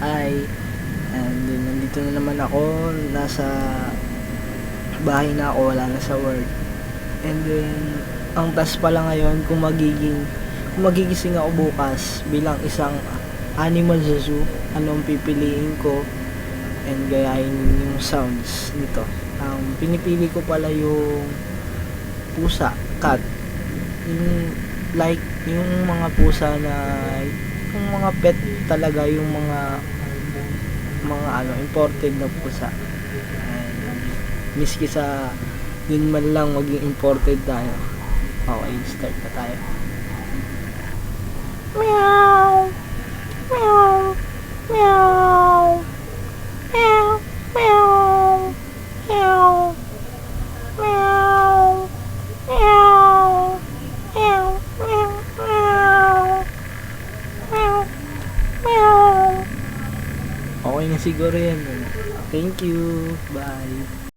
Hi. And then, nandito na naman ako. Nasa bahay na ako. Wala na sa work. And then, ang task pala ngayon kung magigising ako bukas bilang isang animal sa zoo, anong pipiliin ko and gayahin yung sounds nito. Ang pinipili ko pala yung pusa, cat. Yung like yung mga pusa na yung mga pet talaga, yung mga imported na pusa. And miski sa dun man lang maging imported tayo. Okay, start na tayo. Meow. Meow. Meow. Meow. Meow. Meow. Meow. Meow. Meow. Meow. Meow. Meow. Okay na siguro yan. Thank you. Bye.